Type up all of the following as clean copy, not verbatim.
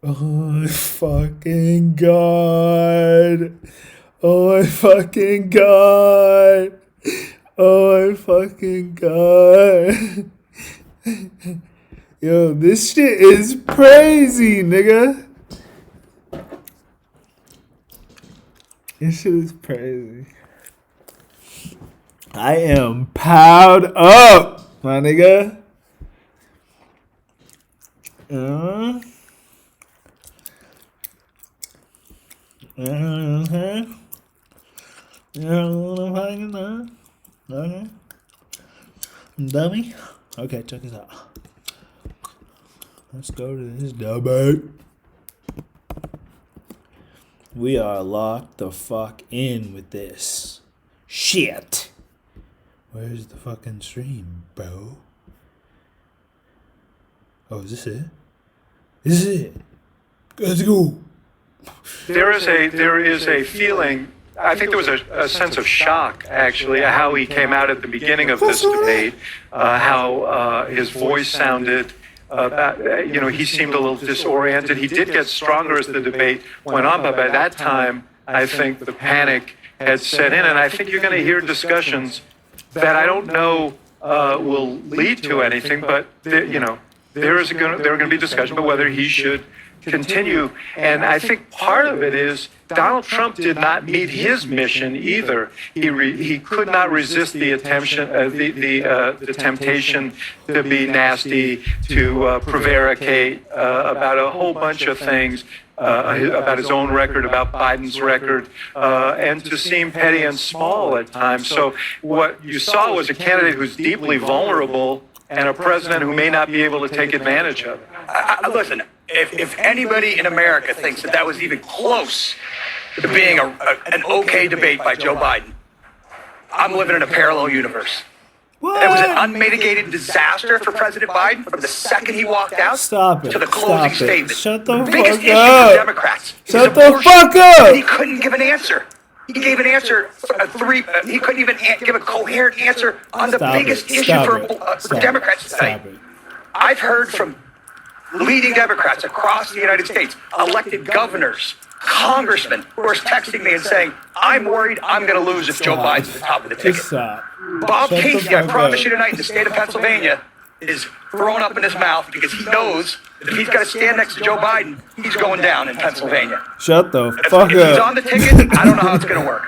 Oh my fucking god. Oh my fucking god. Oh my fucking god. Yo, this shit is crazy, nigga. This shit is crazy. I am powed up, my nigga. Dummy. Okay, check this out. Let's go to this debate. We are locked the fuck in with this shit. Where's the fucking stream, bro? Oh, is this it? This is it. Let's go. There is a feeling. I think there was a sense of shock, actually, at how he came out at the beginning of this debate, how his voice sounded. He seemed a little disoriented. He did get stronger as the debate went on, but by that time, I think the panic had set in, and I think you're going to hear discussions that I don't know will lead to anything, but there are going to be discussion about whether he should continue. And I think part of it is Donald Trump did not meet his mission either. He could not resist the temptation to be nasty, to prevaricate about a whole bunch of things, about his own record, about Biden's record, and to seem petty and small at times. So what you saw was a candidate who's deeply vulnerable and a president who may not be able to take advantage of it. Listen, if anybody in America thinks that was even close to being an okay debate by Joe Biden, I'm living in a parallel universe. What? It was an unmitigated disaster for President Biden from the second he walked out to the closing statement. Shut the biggest fuck issue up. for Democrats. Shut the fuck up. And he couldn't give an answer. He gave an answer, he couldn't even give a coherent answer on the biggest issue for Democrats tonight. I've heard from leading Democrats across the United States, elected governors, congressmen, who are texting me and saying, I'm worried I'm going to lose if Joe Biden's at the top of the ticket. Bob Casey, I promise you tonight, in the state of Pennsylvania, is throwing up in his mouth because he knows that if he's got to stand next to Joe Biden, he's going down in Pennsylvania. Shut the fuck up. If he's on the ticket, I don't know how it's going to work.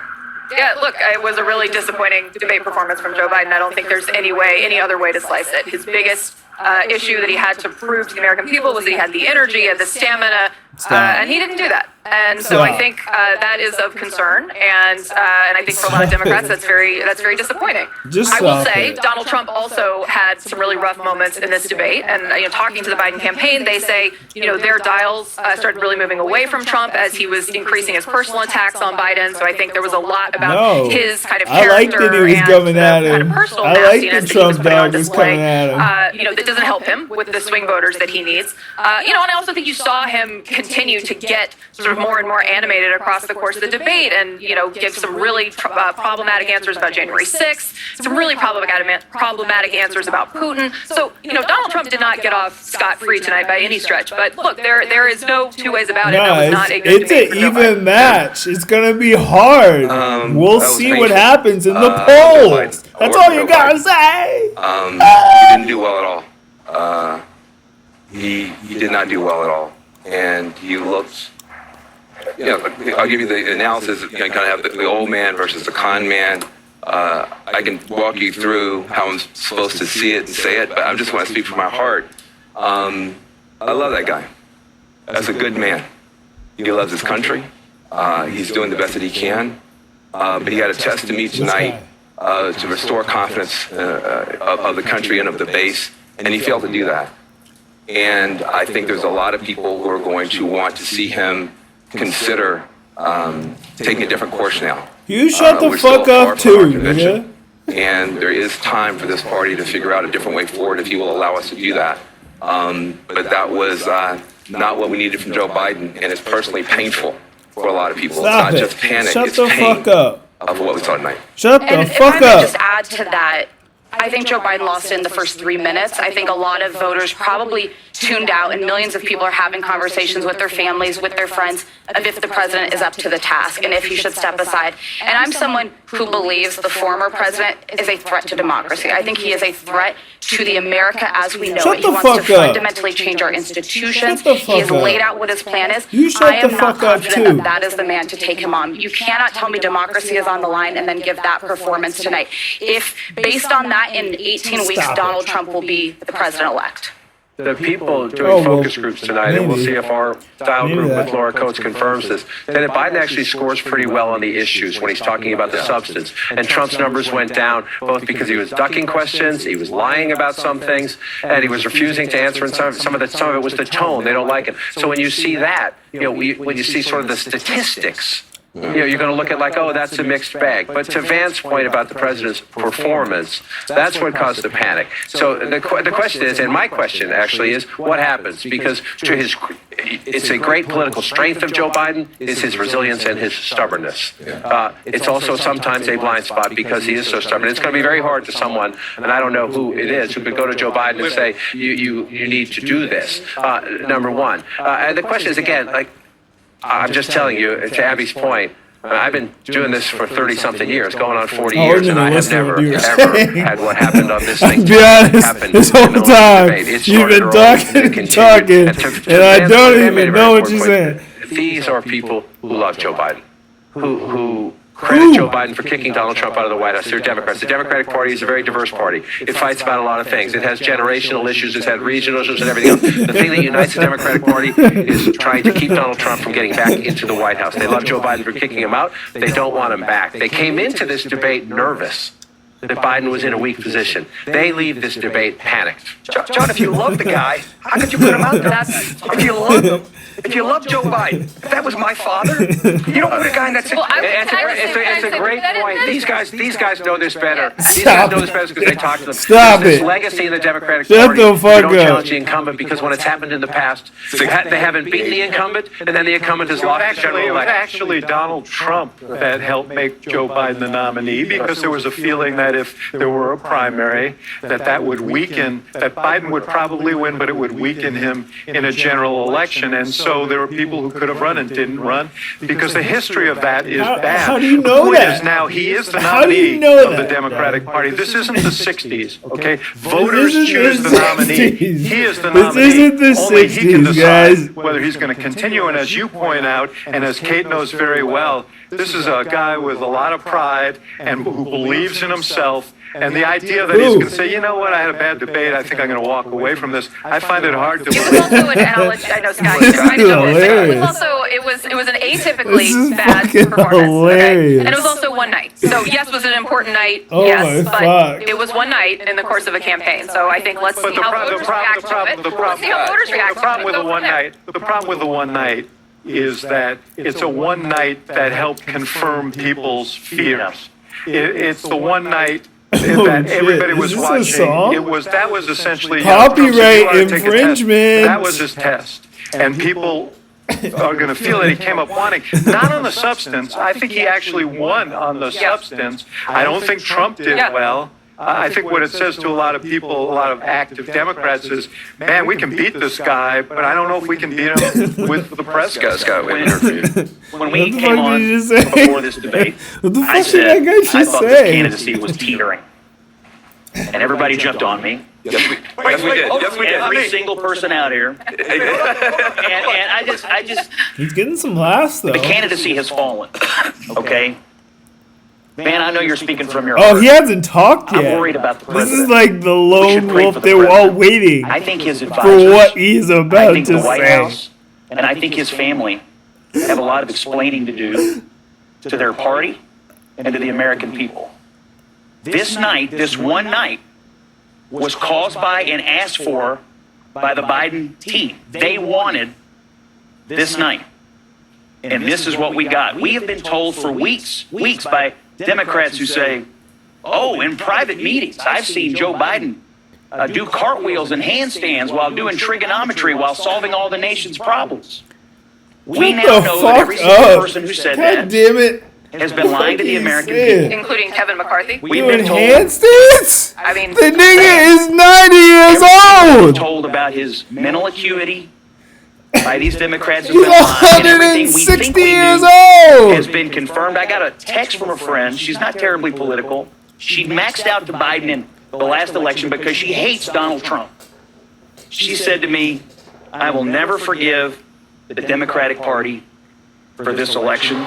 Yeah, look, it was a really disappointing debate performance from Joe Biden. I don't think there's any other way to slice it. His biggest issue that he had to prove to the American people was that he had the energy and the stamina, and he didn't do that. And so I think that is of concern, and I think for a lot of Democrats that's very disappointing. I will say Donald Trump also had some really rough moments in this debate, and talking to the Biden campaign, they say their dials started really moving away from Trump as he was increasing his personal attacks on Biden. So I think there was a lot about his kind of character and kind of personal nastiness that he was putting on display. That doesn't help him with the swing voters that he needs. And I also think you saw him continue to get sort of more and more animated across the course of the debate, and give some really problematic answers about January 6th, some really problematic answers about Putin. So Donald Trump did not get off scot-free tonight by any stretch. But look, there is no two ways about it. That was not a good debate. It's an even match. It's gonna be hard. We'll see what happens in the polls. That's all you gotta say. He didn't do well at all. He did not do well at all, and he looked. I'll give you the analysis. You kind of have the old man versus the con man. I can walk you through how I'm supposed to see it and say it, but I just want to speak from my heart. I love that guy. That's a good man. He loves his country. He's doing the best that he can. But he had a test to me tonight to restore confidence of the country and of the base, and he failed to do that. And I think there's a lot of people who are going to want to see him consider taking a different course now. You shut the fuck up too, nigga. And there is time for this party to figure out a different way forward if he will allow us to do that. But that was not what we needed from Joe Biden, and it's personally painful for a lot of people. Stop it's not it. just panic, Shut it's the pain fuck up. of what we saw tonight. Shut the fuck if I may up. just add to that, I think Joe Biden lost in the first 3 minutes. I think a lot of voters probably tuned out, and millions of people are having conversations with their families, with their friends, of if the president is up to the task and if he should step aside. And I'm someone who believes the former president is a threat to democracy. I think he is a threat to the America as we know Shut it. the He wants to fuck up. fundamentally change our institutions. Shut the He has fuck up. laid out what his plan is. You shut I am the not fuck up, confident too. that that is the man to take him on. You cannot tell me democracy is on the line and then give that performance tonight. If based on that, in 18 weeks, Stop it. Donald Trump will be the president-elect. The people doing Oh, well, focus groups tonight, and we'll maybe. see if our style Maybe group that. with Laura Coates confirms this, that Biden actually scores pretty well on the issues when he's talking about the substance. And Trump's numbers went down both because he was ducking questions, he was lying about some things, and he was refusing to answer. And some of it was the tone. They don't like him. So when you see that, when you see sort of the statistics, you're going to look at like, oh, that's a mixed bag. But to Van's point about the president's performance, that's what caused the panic. So the question is, and my question actually is, what happens? Because it's a great political strength of Joe Biden is his resilience and his stubbornness. It's also sometimes a blind spot because he is so stubborn. It's going to be very hard to someone, and I don't know who it is, who could go to Joe Biden and say, you need to do this. Number one. And the question is, again, like, I'm just telling you, to Abby's point, I've been doing this for 30-something years, going on 40 years, and I have never, ever had what happened on this thing. To be honest, happen this in whole the time, debate. It you've been started early, talking it and continued. talking, To and I Van's don't point, even made a know very what you're important saying. point. These are people who love Joe Biden, who credit Joe Biden for kicking Donald Trump out of the White House. They're Democrats. The Democratic Party is a very diverse party. It fights about a lot of things. It has generational issues. It's had regional issues and everything else. The thing that unites the Democratic Party is trying to keep Donald Trump from getting back into the White House. They love Joe Biden for kicking him out. They don't want him back. They came into this debate nervous that Biden was in a weak position. They leave this debate panicked. John, if you love the guy, how could you put him out there? If you love Joe Biden, if that was my father, you don't put a guy in that Well, I would- It's a great point. These guys know this better. These Stop guys know this better because they talk to them. Stop There's this it. legacy in the Democratic Shut Party. the fuck They don't up. challenge the incumbent because when it's happened in the past, they haven't beaten the incumbent, and then the incumbent has lost the general It was election. actually Donald Trump that helped make Joe Biden the nominee because there was a feeling that if there were a primary, that would weaken, that Biden would probably win, but it would weaken him in a general election. And so there were people who could have run and didn't run because the history of that is bad. How do you know The point that? is now he is the How do you nominee know of the that? Democratic Party. This isn't the 60s, okay? Voters isn't choose the the nominee. 60s. He is the This nominee. isn't the Only he can 60s, decide guys. whether he's going to continue. And as you point out, and as Kate knows very well, this is a guy with a lot of pride and who believes in himself. And the idea that he's going to say, you know what, I had a bad debate, I think I'm going to walk away from this, I find it hard to It was believe. also an analogy. I know Scott, This you're trying to is jump in, but it hilarious. was also it was an This atypically is bad fucking performance. Okay? hilarious. And it was also one night. So yes, was it an important night? Oh yes, my but fuck. it was one night in the course of a campaign. So I think let's see how voters react to it. Let's see how voters react The problem with to the it. one night, the problem with the one night is that it's a one night that helped confirm people's fears. It's the one night that shit. everybody Is was this a watching. song? That was essentially Copyright Trump said, "You ought to take a test." infringement. That was his test, and people are going to feel that he came up wanting, not on the substance. I think he actually won on the substance. I don't think Trump did well. I think what it says to a lot of people, a lot of active Democrats is, man, we can beat this guy, but I don't know if we can beat him with the press guy. Scott, wait, interview. When What we the came fuck on did you just say? before this debate, What the I fuck did that said guy I just thought this say? candidacy was teetering. And everybody jumped on me. Yes, we did. Yes, we did. Every single person out here. And I just, He's getting some laughs though. the candidacy has fallen. Okay? Man, I know you're speaking from your Oh, heart. he hasn't talked I'm yet. worried about the This president. is like the We lone should pray wolf. for the They were all president. waiting I think his for advisors, what he's I about think to the White say. House, and I think his family have a lot of explaining to do to their party and to the American people. This night, this one night, was caused by and asked for by the Biden team. They wanted this night. And this is what we got. We have been told for weeks by Democrats who say, oh, in private meetings, I've seen Joe Biden do cartwheels and handstands while doing trigonometry while solving all the nation's problems. We Shut now the know that fuck every single up. person who said God that damn it. has been lying to the American Shit. people. Including Kevin McCarthy. We've You been told, enhanced it? I mean, The nigga is 90 years old. told about his mental acuity by these Democrats who've He's been lying, and everything we 160 think we years knew old. has been confirmed. I got a text from a friend. She's not terribly political. She maxed out to Biden in the last election because she hates Donald Trump. She said to me, I will never forgive the Democratic Party for this election.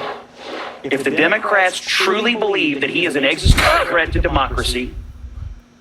If the Democrats truly believe that he is an existential threat to democracy,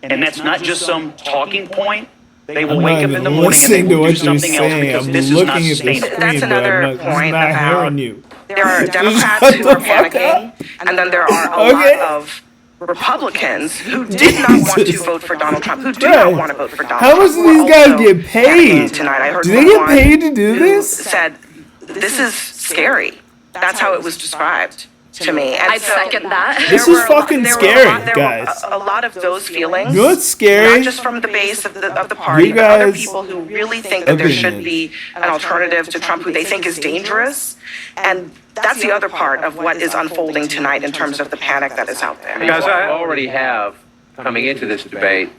and that's not just some talking point, they will I'm wake not up in the even morning and they listening to will do what you're something else saying. because I'm this is not looking at the sustainable. screen, That's but another I'm not point about hearing you. there are Democrats Shut who the are fuck panicking, up. and then there are a Okay. lot of Republicans who did not want to Jesus vote for Donald Trump, who do Christ. not want to vote for Donald How Trump. much do who are these guys also get paid? panicking tonight. I heard Do they from get one paid to do who this? said, this is scary. That's how it was described to me. And I'd second that. This there is were a- fucking there were scary, there guys. were a lot of those feelings. You know what's scary? Not just from the base of the party, You but other guys' people who really think that there should opinions. be an alternative to Trump, who they think is dangerous. And that's the other part of what is unfolding tonight in terms of the panic that is out there. Guys, I already have, coming into this debate,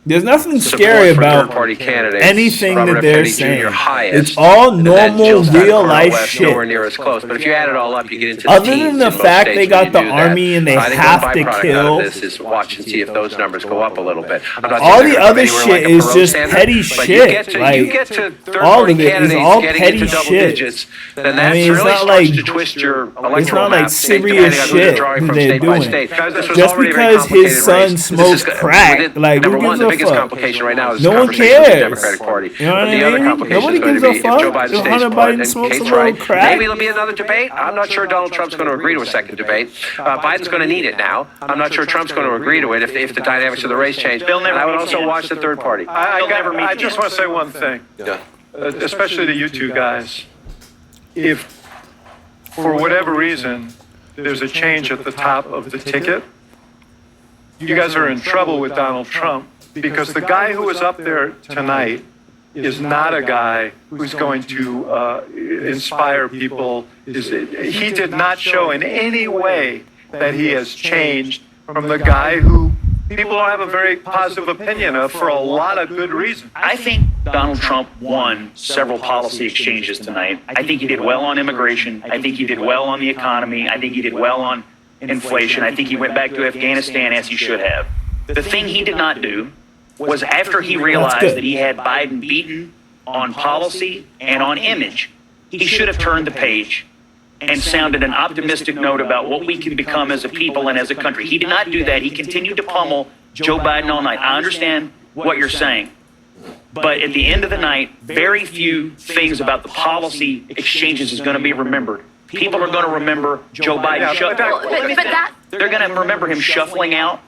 There's nothing support scary for about third-party candidates. anything Robert that F. they're Kennedy Jr. saying. highest, It's all and then normal, Jill Stein, real Cornel life West, nowhere shit. near as close. But if you add it all up, you get into the Other teens than the in most fact states they when got you the do that. army and they I think have one to byproduct kill. out of this is watch and see if those numbers go up a little bit. I'm not All saying the they're other anywhere shit like a is Perot just standard, petty but shit. Like, you get to all third-party of it is candidates all getting petty into double shit. digits, then I that's mean, it's really not starts like- to twist your It's electoral not like map, serious depending on who you're shit drawing that from they're state by doing. state. Guys, this was Just already a very because his complicated son race. smoked crack, like, number who one, gives the a biggest fuck? complication right now is No the one conversation with the cares. Democratic Party. You know what But the I other mean? complication Nobody is going gives to a be if fuck Joe Biden if stays Hunter put Biden and smokes a Kate's little right. crack. Maybe it'll be another debate. I'm not sure Donald Trump's going to agree to a second debate. Biden's going to need it now. I'm not sure Trump's going to agree to it if the dynamics of the race change. They'll never And I would meet also again. watch the third party. I just want to say one thing, Yeah. especially to you two guys. If, for whatever reason, there's a change at the top of the ticket, you guys are in trouble with Donald Trump, because the guy who was up there tonight is not a guy who's going to inspire people. He did not show in any way that he has changed from the guy who people don't have a very positive opinion of for a lot of good reasons. I think Donald Trump won several policy exchanges tonight. I think he did well on immigration. I think he did well on the economy. I think he did well on inflation. I think he went back to Afghanistan as he should have. The thing he did not do was, after he realized that he had Biden beaten on policy and on image, he should have turned the page and sounded an optimistic note about what we can become as a people and as a country. He did not do that. He continued to pummel Joe Biden all night. I understand what you're saying, but at the end of the night, very few things about the policy exchanges is going to be remembered. People are going to remember Joe Biden They're going to remember him shuffling out.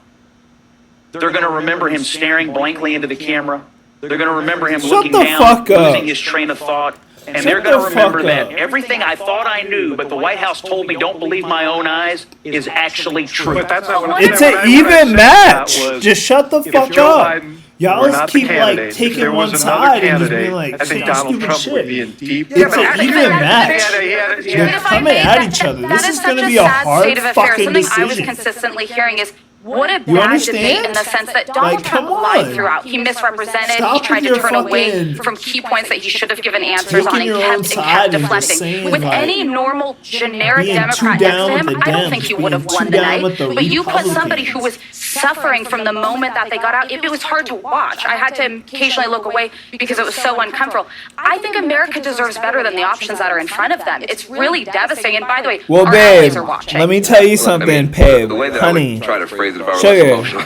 They're going to remember him staring blankly into the camera. They're going to remember him looking the down, fuck up. losing his train of thought. And Shut they're going the to remember fuck that up. everything I thought I knew, but the White House told me don't believe my own eyes, is actually true. But that's not what It's what an I even said match. that was, Just shut the if fuck Joe up. Biden Y'all were just not the keep like candidate, if taking there one was another side and just candidate, being like I think saying Donald stupid Trump shit. would be in deep. It's an even match. They're coming at each other. This is going to be a hard fucking Something I was decision. consistently hearing is, what a You bad understand? debate in the sense that Donald Like, Trump come lied on. throughout. He misrepresented. Stop he tried with to your turn away fucking from key points that he should have given answers on taking and your own kept side and just deflecting. saying, With like, any normal, generic being too Democrat down next to with him, the I don't Dems, think he being would have too won down tonight. with the But you put somebody Republicans. who was suffering from the moment that they got out, it was hard to watch. I had to occasionally look away because it was so uncomfortable. I think America deserves better than the options that are in front of them. It's really devastating. And by the way, Well, our babe, allies are watching. let me tell you I something, mean, babe. the way that I Honey. would try to phrase it if I were Sugar. less emotional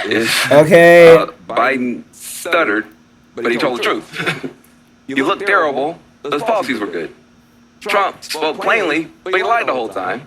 is Okay. Biden stuttered, but he told the truth. You look terrible, but his policies were good. Trump spoke plainly, but he lied the whole time.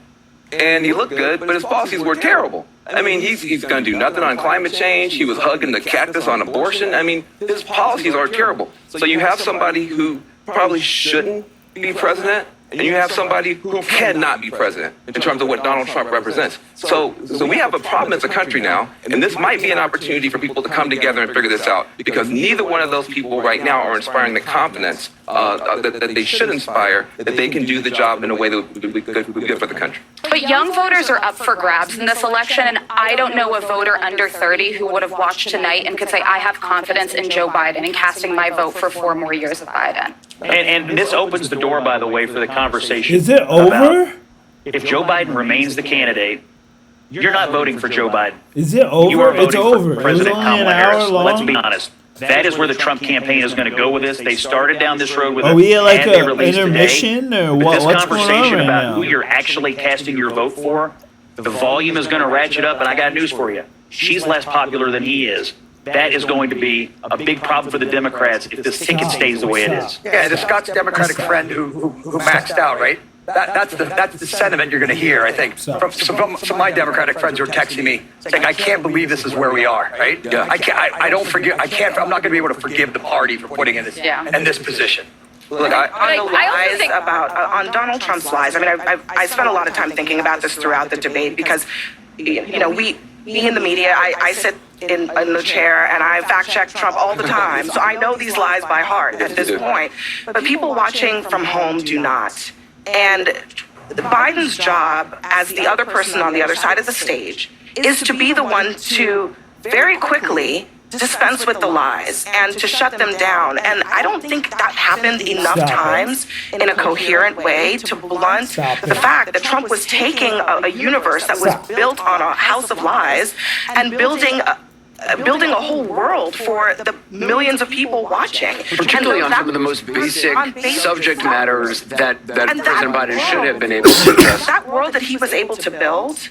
And he looked good, but his policies were terrible. I mean, he's going to do nothing on climate change. He was hugging the cactus on abortion. I mean, his policies are terrible. So you have somebody who probably shouldn't be president, and you have somebody who cannot be president in terms of what Donald Trump represents. So we have a problem as a country now, and this might be an opportunity for people to come together and figure this out, because neither one of those people right now are inspiring the confidence that they should inspire, that they can do the job in a way that would be good for the country. But young voters are up for grabs in this election, and I don't know a voter under 30 who would have watched tonight and could say, I have confidence in Joe Biden and casting my vote for 4 more years of Biden. And this opens the door, by the way, for the conversation. Is it over? If Joe Biden remains the candidate, you're not voting for Joe Biden. Is it over? You are voting It's over. for President It was only an Kamala hour Harris. long. Let's be honest. That is where the Trump campaign is going to go with this. They started down this road with Are we at like ad they a released intermission today. or But what? this What's going on conversation right about now? who you're actually casting your vote for, the volume is going to ratchet up, and I got news for you. She's less popular than he is. That is going to be a big problem for the Democrats if this ticket stays the way it is. Yeah, the Scott's Democratic friend who maxed out, right? That's the sentiment you're going to hear, I think, from my Democratic friends who are texting me saying, "I can't believe this is where we are." Right? Yeah. I don't forgive. I can't. I'm not going to be able to forgive the party for putting in this position. Look, on the lies about on Donald Trump's lies. I mean, I spent a lot of time thinking about this throughout the debate because, you know, me in the media, I sit in the chair and I fact check Trump all the time, so I know these lies by heart at this point. But people watching from home do not. And Biden's job as the other person on the other side of the stage is to be the one to very quickly dispense with the lies and to shut them down. And I don't think that happened enough times in a coherent way to blunt the fact that Trump was taking a universe that was built on a house of lies and building a whole world for the millions of people watching. Particularly on some of the most basic subject matters that President Biden should have been able to address. That world that he was able to build,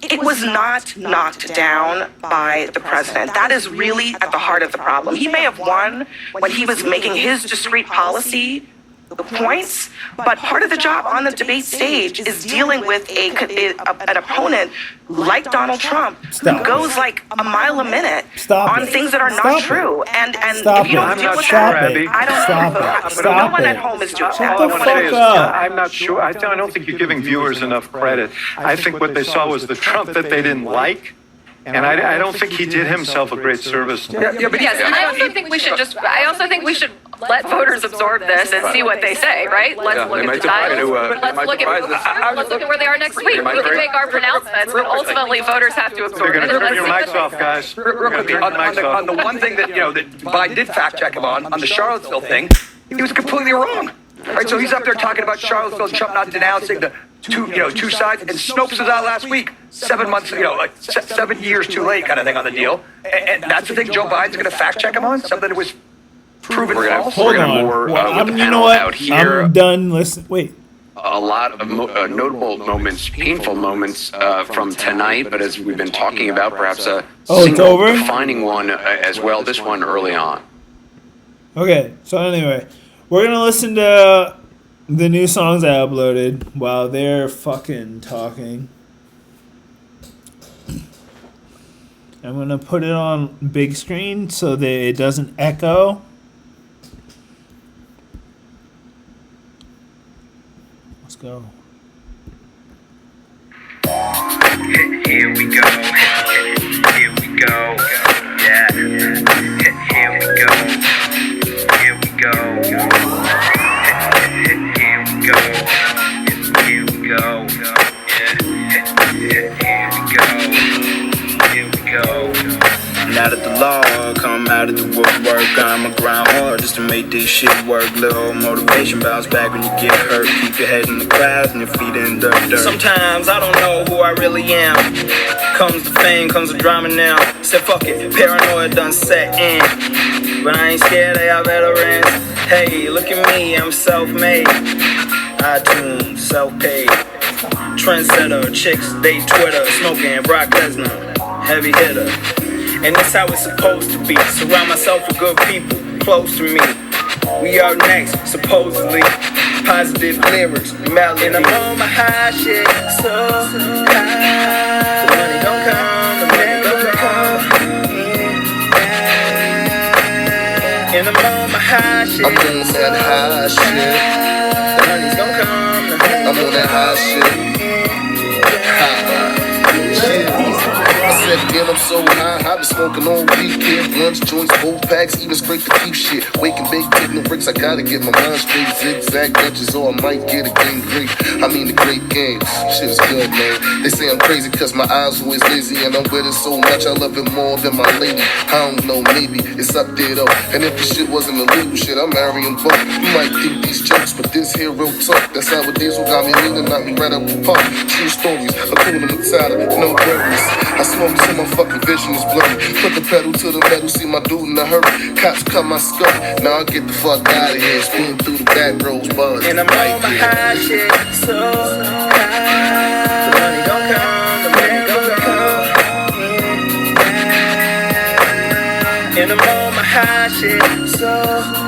it was not knocked down by the president. That is really at the heart of the problem. He may have won when he was making his discrete policy points, but part of the job on the debate stage is dealing with an opponent like Donald Trump who goes like a mile a minute on things that are not true. And if you don't deal with that, I don't know. No one at home is doing that. Shut the fuck up. I'm not sure. I don't think you're giving viewers enough credit. I think what they saw was the Trump that they didn't like. And I don't think he did himself a great service. Yes, and I also think we should let voters absorb this and see what they say, right? Let's look at the time. Let's look at where they are next week. We can make our pronouncements, but ultimately voters have to absorb They're it. going to turn your mics off, guys. Real quickly, on the one thing that that Biden did fact check him on the Charlottesville thing, he was completely wrong. Right, so he's up there talking about Charlottesville and Trump not denouncing the two sides, and Snopes was out last week, 7 months, like 7 years too late, kind of thing on the deal. And that's the thing Joe Biden's going to fact check him on, something that was proven false. Hold on. You know what? Out here. I'm done. Listen. Wait. A lot of notable moments, painful moments from tonight, but as we've been talking about, perhaps a single defining one as well. This one early on. Okay. So anyway, we're gonna listen to the new songs I uploaded while they're fucking talking. I'm gonna put it on big screen so that it doesn't echo. Let's go. Here we go. Here we go. Yeah. Here we go. Here we go. Here we go. Here we go. Yeah. Here we go. Here we go. Now that the law come out of the woodwork, I'ma grind hard just to make this shit work. Little motivation, bounce back when you get hurt. Keep your head in the clouds and your feet in the dirt. Sometimes I don't know who I really am. Comes the fame, comes the drama now. Said fuck it, paranoia done set in. But I ain't scared, they are veterans. Hey, look at me, I'm self-made. iTunes, self-paid. Trendsetter, chicks, they Twitter. Smoking Brock Lesnar, heavy hitter. And that's how it's supposed to be. Surround myself with good people, close to me. We are next, supposedly. Positive lyrics, melody. And I'm on my high shit, so high. The money don't come, the money don't come. And I'm on my high shit. I'm on that high shit. The money's gonna come, the money's I'm on that high shit. I said yet again, I'm so high. I've been smoking all weekend. Blunts, joints, full packs, even straight to keep shit. Waking big, hitting the bricks, I gotta get my mind straight. Zigzag edges, or I might get a game great. I mean the great game. Shit's good, man. They say I'm crazy cause my eyes always lazy. And I'm with it so much, I love it more than my lady. I don't know, maybe it's up there though. And if the shit wasn't illegal shit, I'm marrying both. You might think these jokes, but this here real talk. That's how it is, what got me leaning, knocked me right up the park. True stories, I'm cool in the title, no worries. I smoke till my fucking vision is blurry. Put the pedal to the metal, see my dude in a hurry. Cops cut my skirt, now I get the fuck out of here. Spin through the back roads, buzz. And I'm on my high shit, so high. The money gon' come, the money gon' come. And I'm on my high shit, so